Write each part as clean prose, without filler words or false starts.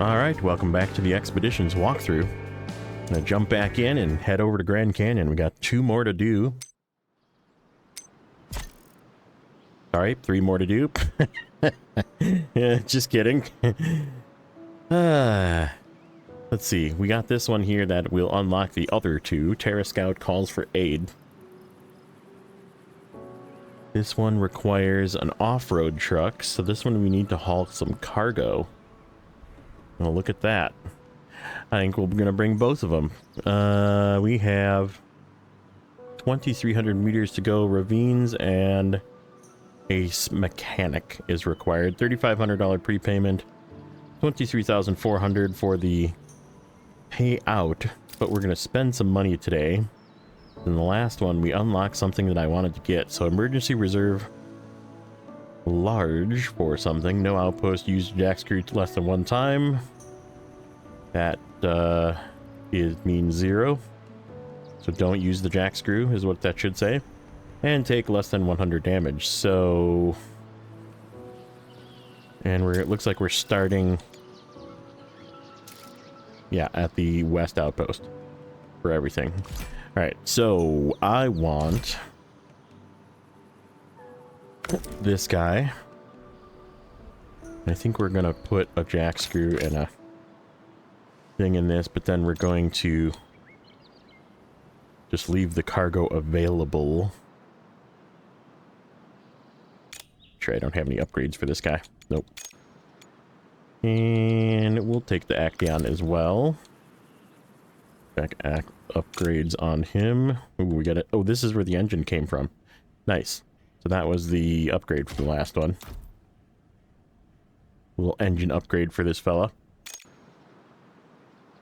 Alright, welcome back to the Expeditions walkthrough. I'm gonna jump back in and head over to Grand Canyon. We got 2 more to do. Alright, 3 more to do. Yeah, just kidding. Let's see, we got this one here that will unlock the other 2. TerraScout calls for aid. This one requires an off-road truck, so this one we need to haul some cargo. Well, look at that. I think we're going to bring both of them. We have 2,300 meters to go, ravines, and a mechanic is required. $3,500 prepayment, $23,400 for the payout, but we're going to spend some money today. In the last one, we unlocked something that I wanted to get. So emergency reserve large for something. No outpost, use jack screw less than 1 time. That means 0. So don't use the jack screw is what that should say. And take less than 100 damage. So, and it looks like we're starting, yeah, at the west outpost for everything. All right, so I want this guy. I think we're gonna put a jack screw and a thing in this, but then we're going to just leave the cargo available. Sure, I don't have any upgrades for this guy. Nope. And we'll take the Acteon as well. Back upgrades on him. Ooh, we got it. Oh, this is where the engine came from. Nice. So that was the upgrade for the last one. Little engine upgrade for this fella.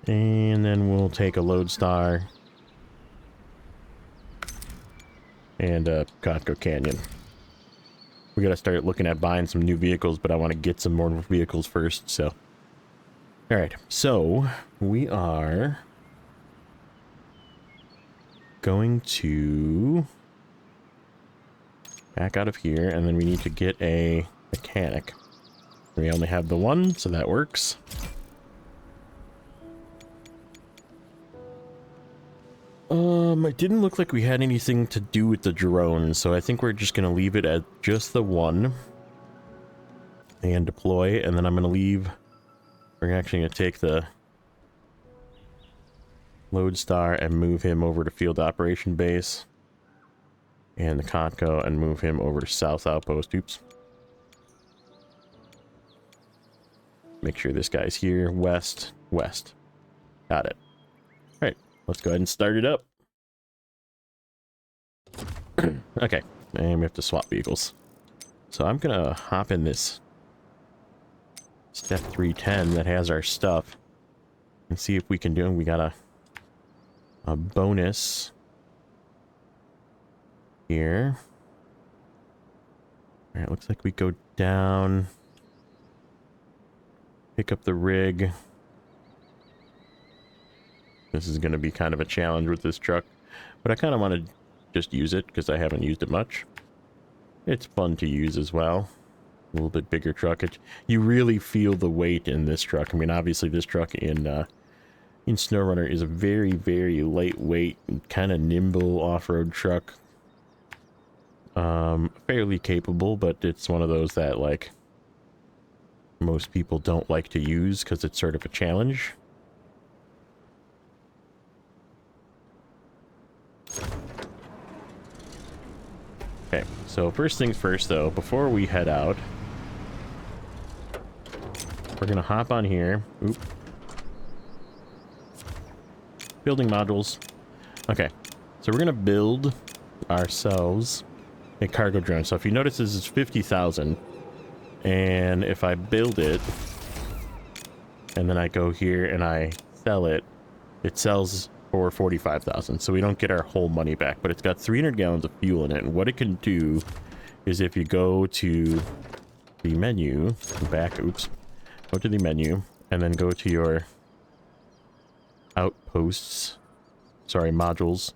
And then we'll take a Lodestar and a Cotco Canyon. We gotta start looking at buying some new vehicles, but I want to get some more vehicles first, so. Alright, so we are going to back out of here, and then we need to get a mechanic. We only have the one, so that works. It didn't look like we had anything to do with the drone, so I think we're just going to leave it at just the one. And deploy, and then I'm going to leave. We're actually going to take the Lodestar and move him over to Field Operation Base. And the Kotko and move him over to South Outpost. Oops. Make sure this guy's here. West, west. Got it. Alright, let's go ahead and start it up. Okay, and we have to swap vehicles. So I'm gonna hop in this Step 310 that has our stuff and see if we can do it. We got a bonus here. Alright, looks like we go down, pick up the rig. This is going to be kind of a challenge with this truck, but I kind of want to just use it because I haven't used it much. It's fun to use as well. A little bit bigger truck. You really feel the weight in this truck. I mean, obviously this truck in SnowRunner is a very, very lightweight, kind of nimble off-road truck. Fairly capable, but it's one of those that, like, most people don't like to use because it's sort of a challenge. Okay, so first things first, though, before we head out, we're gonna hop on here. Oop. Building modules. Okay, so we're gonna build ourselves a cargo drone. So if you notice, this is 50,000, and if I build it, and then I go here and I sell it, it sells for 45,000. So we don't get our whole money back, but it's got 300 gallons of fuel in it. And what it can do is if you go to the menu, back, oops, go to the menu, and then go to your outposts, sorry, modules,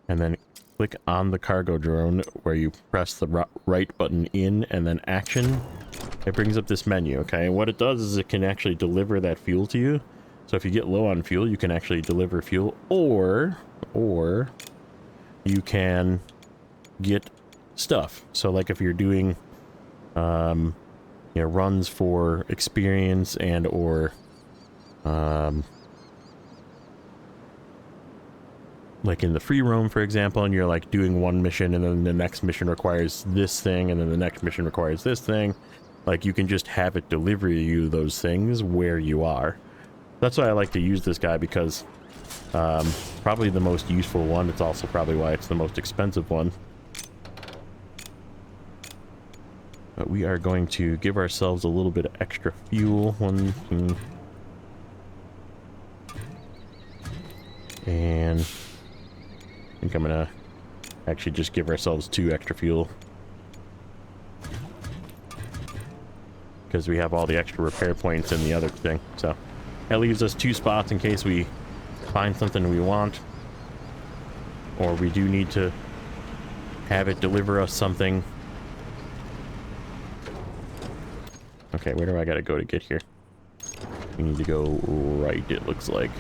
and then click on the cargo drone where you press the right button in and then action, it brings up this menu, okay? And what it does is it can actually deliver that fuel to you. So if you get low on fuel, you can actually deliver fuel, or you can get stuff. So like if you're doing, you know, runs for experience and or, like in the free roam, for example, and you're like doing one mission and then the next mission requires this thing and then the next mission requires this thing. Like you can just have it deliver you those things where you are. That's why I like to use this guy, because probably the most useful one. It's also probably why it's the most expensive one. But we are going to give ourselves a little bit of extra fuel. And I think I'm gonna actually just give ourselves 2 extra fuel, because we have all the extra repair points in the other thing. So that leaves us 2 spots in case we find something we want, or we do need to have it deliver us something. Okay, where do I gotta go to get here? We need to go right, it looks like.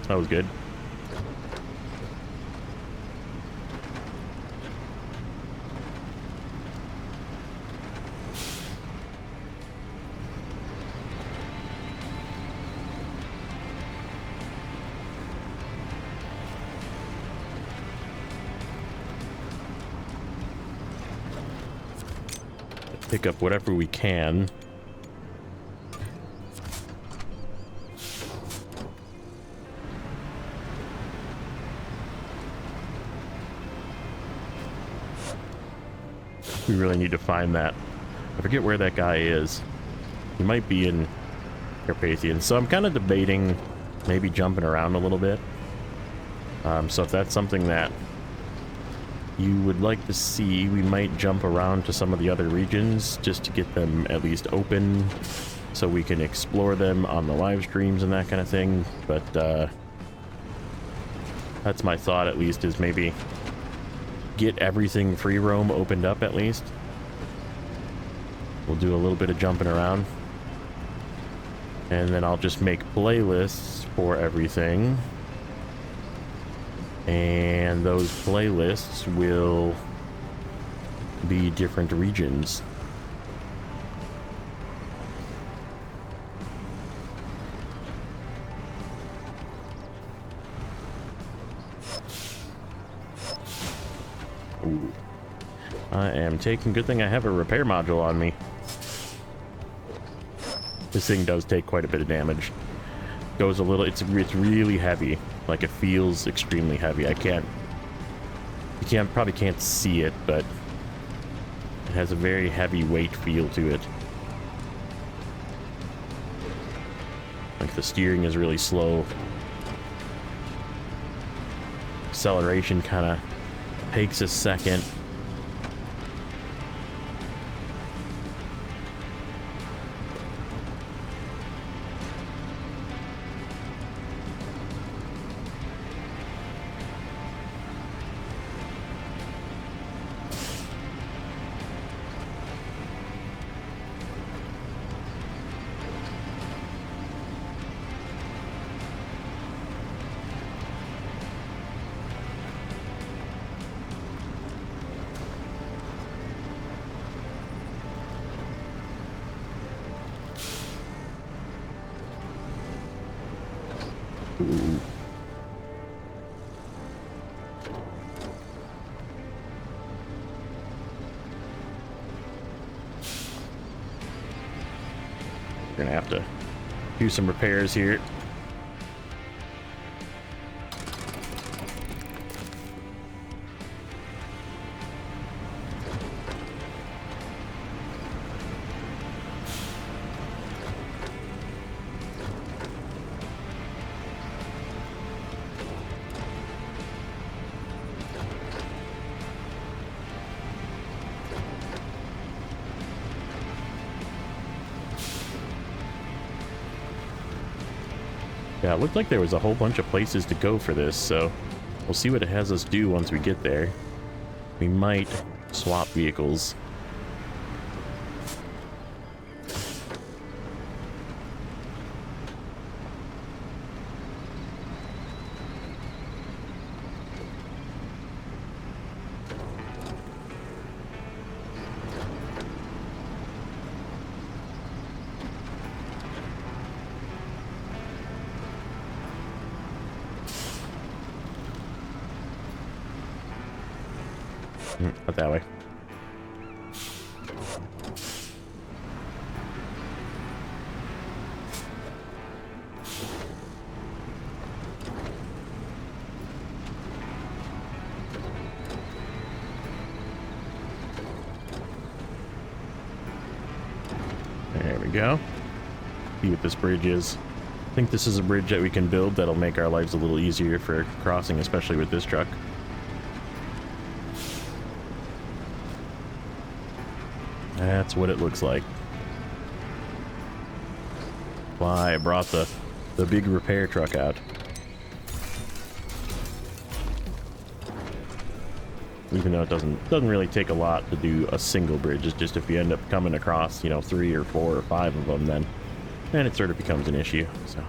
That was good. Pick up whatever we can. We really need to find that. I forget where that guy is. He might be in Carpathian. So I'm kind of debating maybe jumping around a little bit. So if that's something that you would like to see, we might jump around to some of the other regions just to get them at least open so we can explore them on the live streams and that kind of thing. But that's my thought, at least, is maybe get everything free roam opened up at least. We'll do a little bit of jumping around, and then I'll just make playlists for everything, and those playlists will be different regions. Ooh. I am taking, good thing I have a repair module on me. This thing does take quite a bit of damage. Goes a little, it's really heavy. Like, it feels extremely heavy. Probably can't see it, but it has a very heavy weight feel to it. Like, the steering is really slow. Acceleration kind of takes a second. Ooh. We're gonna have to do some repairs here. Yeah, it looked like there was a whole bunch of places to go for this, so We'll see what it has us do once we get there. We might swap vehicles. Not that way. There we go. See what this bridge is. I think this is a bridge that we can build that'll make our lives a little easier for crossing, especially with this truck. That's what it looks like. Why I brought the big repair truck out. Even though it doesn't really take a lot to do a single bridge. It's just if you end up coming across, you know, 3 or 4 or 5 of them, then it sort of becomes an issue. So.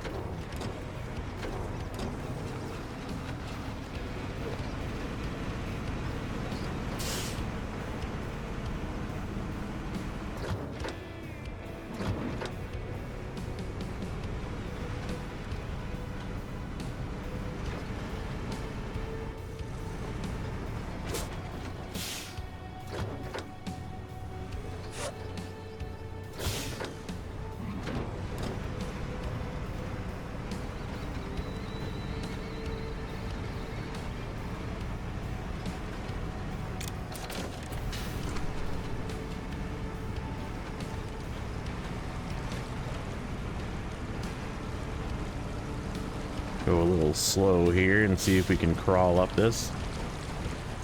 Go a little slow here and see if we can crawl up this.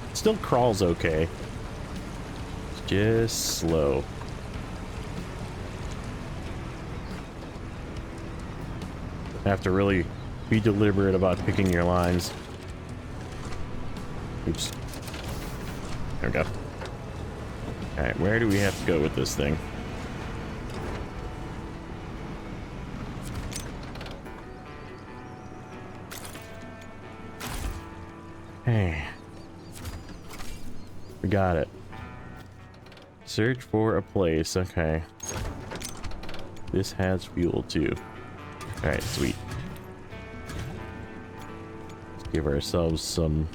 It still crawls okay. It's just slow. Have to really be deliberate about picking your lines. Oops. There we go. Alright, where do we have to go with this thing? Hey, we got it. Search for a place. Okay. This has fuel too. All right, sweet. Let's give ourselves some.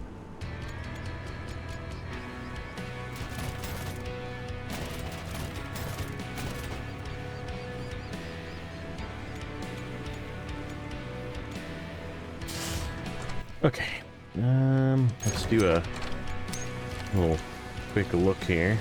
Okay. Let's do a little quick look here.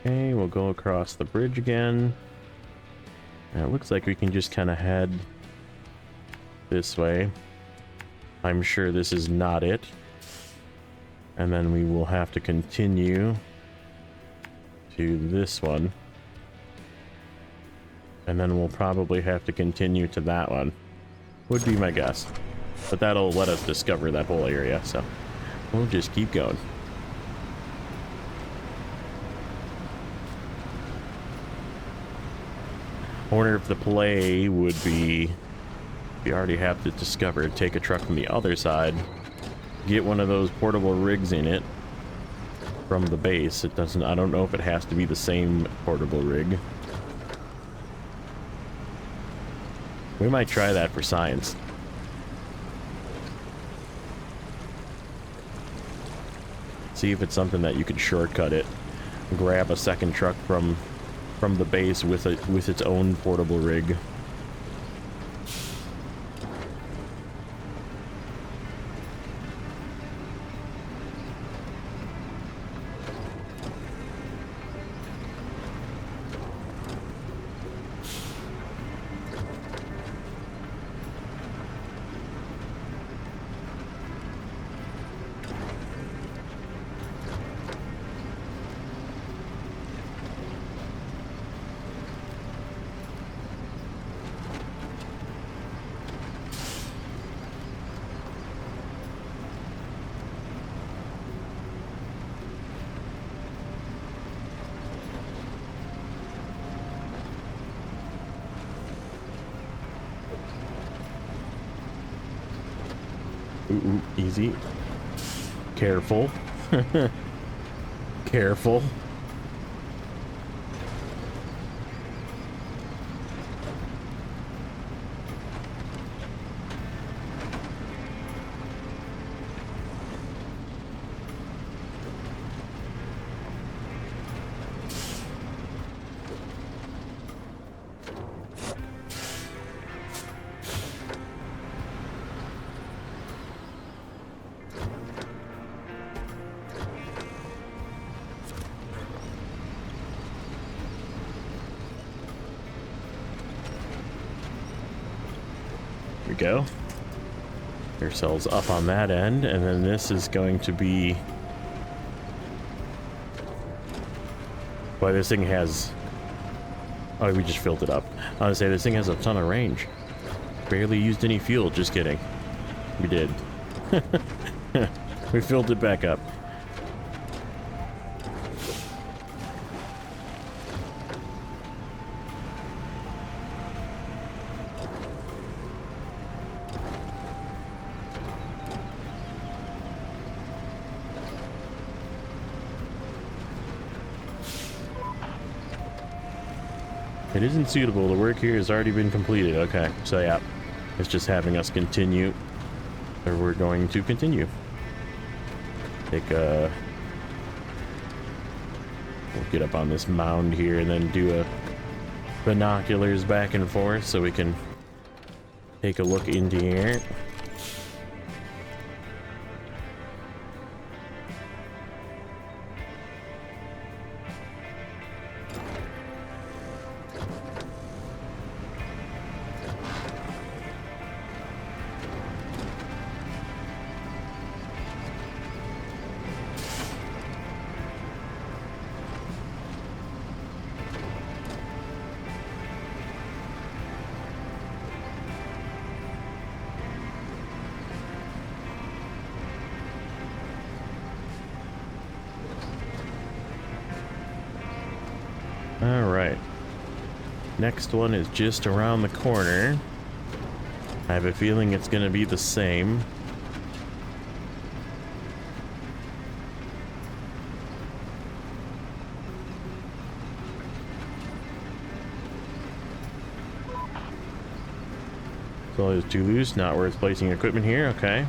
Okay, we'll go across the bridge again. And it looks like we can just kind of head this way. I'm sure this is not it. And then we will have to continue to this one. And then we'll probably have to continue to that one. Would be my guess. But that'll let us discover that whole area, so we'll just keep going. I wonder if the play would be, if you already have it discovered, take a truck from the other side, get one of those portable rigs in it from the base. It doesn't, I don't know if it has to be the same portable rig. We might try that for science. See if it's something that you could shortcut it. Grab a second truck from the base with its own portable rig. Ooh, easy. Careful. Careful. We go. Your cells up on that end, and then this is going to be... Boy, this thing has... Oh, we just filled it up. I was gonna say, this thing has a ton of range. Barely used any fuel, just kidding. We did. We filled it back up. It isn't suitable. The work here has already been completed. Okay, so yeah, it's just having us continue, or we're going to continue. Take a... We'll get up on this mound here and then do a binoculars back and forth so we can take a look into here. Alright. Next one is just around the corner. I have a feeling it's going to be the same. So it's too loose, not worth placing equipment here, okay.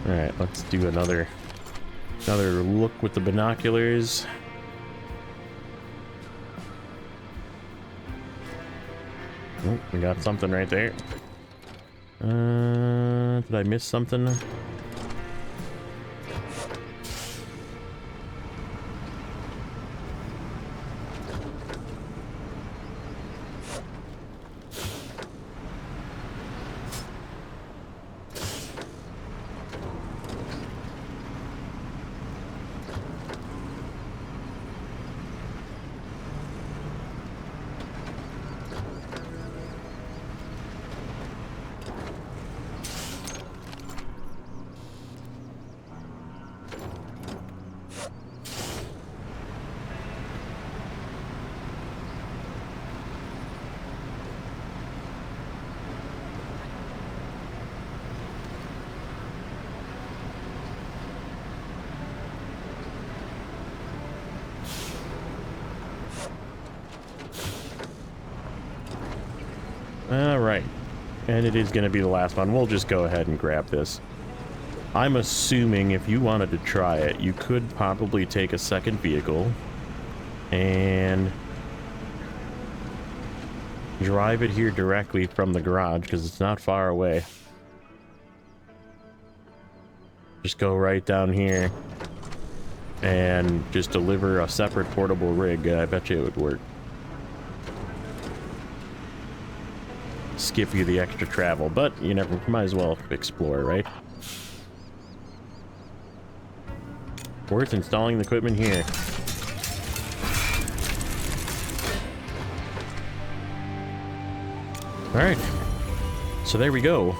Alright, let's do another look with the binoculars. Oh, we got something right there. Did I miss something? Alright. And it is going to be the last one. We'll just go ahead and grab this. I'm assuming if you wanted to try it, you could probably take a second vehicle and drive it here directly from the garage because it's not far away. Just go right down here and just deliver a separate portable rig. I bet you it would work. Skip you the extra travel, but you never might as well explore, right? Worth installing the equipment here. Alright. So there we go.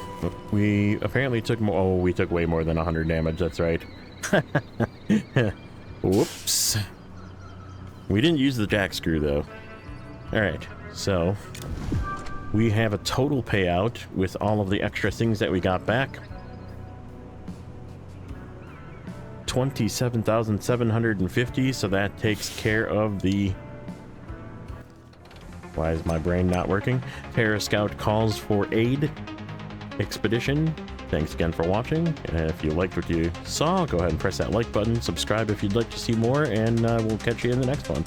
We apparently took more. Oh, we took way more than 100 damage, that's right. Whoops. We didn't use the jack screw, though. Alright, so we have a total payout with all of the extra things that we got back. 27,750, so that takes care of the... Why is my brain not working? TerraScout calls for aid expedition. Thanks again for watching, and if you liked what you saw, go ahead and press that like button, subscribe if you'd like to see more, and we'll catch you in the next one.